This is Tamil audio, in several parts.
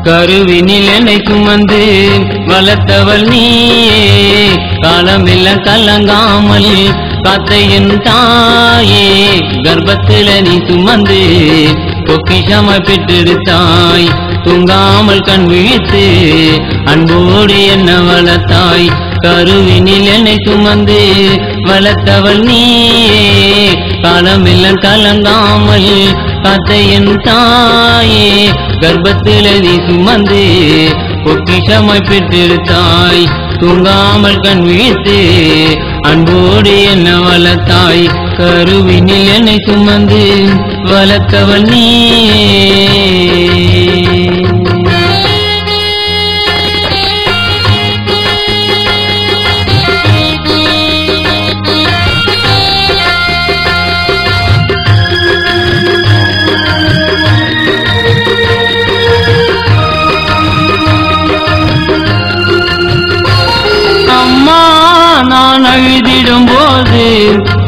கருவினில் என்னை சுமந்து வளர்த்தவள் நீயே, காலமெல்லாம் கலங்காமல் காத்த என் தாயே, கர்ப்பத்தில நீ சுமந்து பொக்கிஷமாய் பெற்றெடுத்தாய், தூங்காமல் கண் விழித்து அன்போடு என்ன வளர்த்தாய். கருவினில் என்னை சுமந்து வளர்த்தவள் நீயே, காலமெல்லாம் கலங்காமல் காத்த என் தாயே, கர்ப்பத்தில நீ சுமந்து பொக்கிஷமாய் பெற்றெடுத்தாய், தூங்காமல் கண் விழித்து அன்போடு என்ன வளர்த்தாய். கருவினில் என்னை சுமந்து வளர்த்தவள் நீயே. நான் அழுதிடும் போது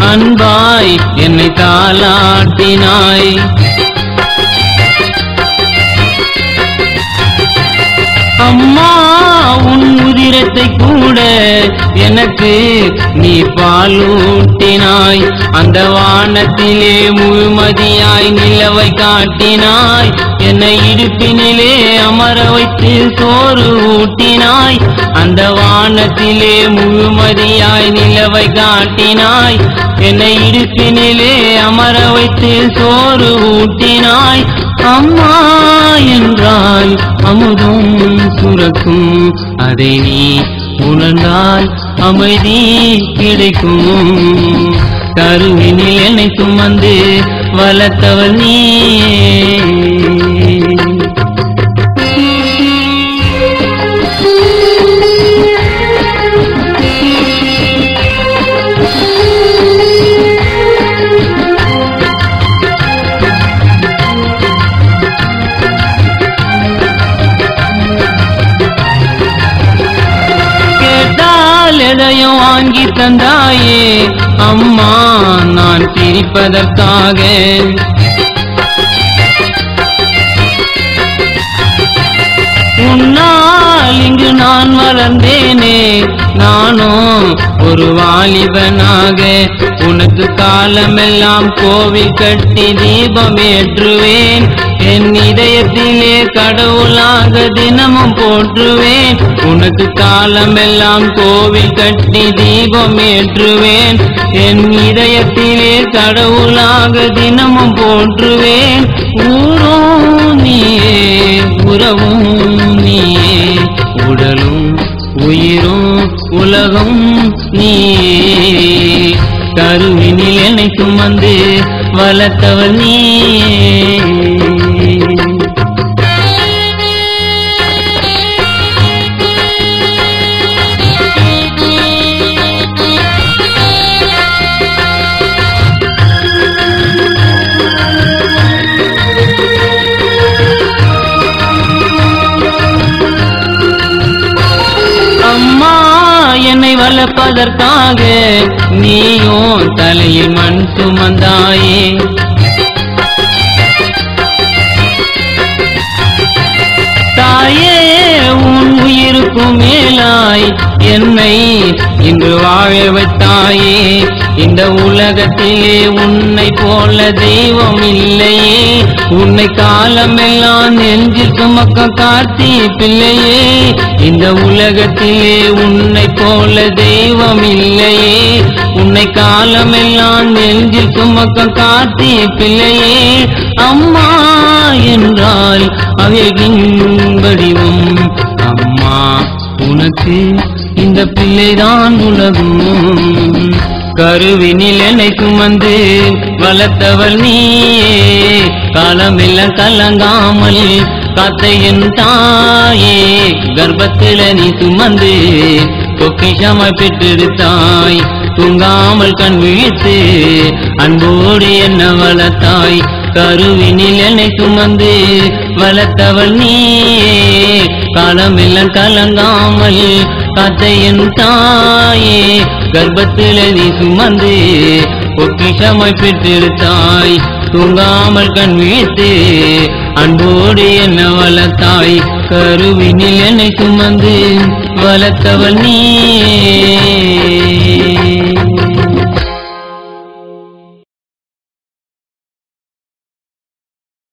அன்பாய் என்னை தாலாட்டினாய், அம்மா உன் உதிரத்தை கூட எனக்கு நீ பாலூட்டினாய், அந்த வானத்திலே முழுமதியாய் நிலவை காட்டினாய், என்னை இடுப்பினிலே அமர வைத்து சோறு ஊட்டினாய், அந்த வானத்திலே முழுமதியாய் நிலவை காட்டினாய், என்னை இடுப்பினிலே அமர வைத்து சோறு ஊட்டினாய். அம்மா என்றால் அமுதும் சுரக்கும், அதை நீ உணர்ந்தால் அமைதி கிடைக்கும். கருவினில் என்னை சுமந்து வளர்த்தவள் நீயே. எதையும் வாங்கி தந்தாயே அம்மா நான் சிரிப்பதற்காக, உன்னால் இங்கு நான் வளர்ந்தேனே, நானும் ஒரு வாலிபனாக, உனக்கு காலமெல்லாம் கோவில் கட்டி தீபம் ஏற்றுவேன், என் இதயத்திலே கடவுளாக தினமும் போற்றுவேன், உனக்கு காலமெல்லாம் கோவில் கட்டி தீபம் ஏற்றுவேன், என் இதயத்திலே கடவுளாக தினமும் போற்றுவேன். ஊரும் நீயே உறவும் நீயே, உடலும் உயிரும் உலகம் நீயே, கருவினில் என்னை சுமந்து வளர்த்தவள் நீயே. என்னை வளர்ப்பதற்காக நீயும் தலையில் மண் சுமந்தாயே, தாயே உன் உயிருக்கும் மேலாய் என்னை இன்று வாழ வைத்தாயே, இந்த உலகத்திலே உன்னை போல தெய்வம் இல்லையே, உன்னை காலமெல்லாம் நெஞ்சில் சுமக்க காத்தி பிள்ளையே, இந்த உலகத்திலே உன்னை போல தெய்வம் இல்லையே, உன்னை காலமெல்லாம் நெஞ்சில் சுமக்க காத்தி பிள்ளையே. அம்மா என்றால் அழகின் வடிவம், அம்மா உனக்கு இந்த பிள்ளைதான் உலகம். கருவினில் என்னை சுமந்து வளர்த்தவள் நீயே, காலமெல்லாம் கலங்காமல் காத்த என் தாயே, கர்ப்பத்தில நீ சுமந்து பொக்கிஷமாய் பெற்றெடுத்தாய், தூங்காமல் கண் விழித்து அன்போடு என்ன வளர்த்தாய். கருவினில் என்னை சுமந்து வளர்த்தவள் நீயே, காலமெல்லாம் கலங்காமல் காத்த என் தாயே, கர்ப்பத்தில நீ சுமந்து பொக்கிஷமாய் பெற்றெடுத்தாய், தூங்காமல் கண் விழித்து அன்போடு என்ன வளர்த்தாய் கருவினில் என்னை சுமந்து வளர்த்தவள் நீ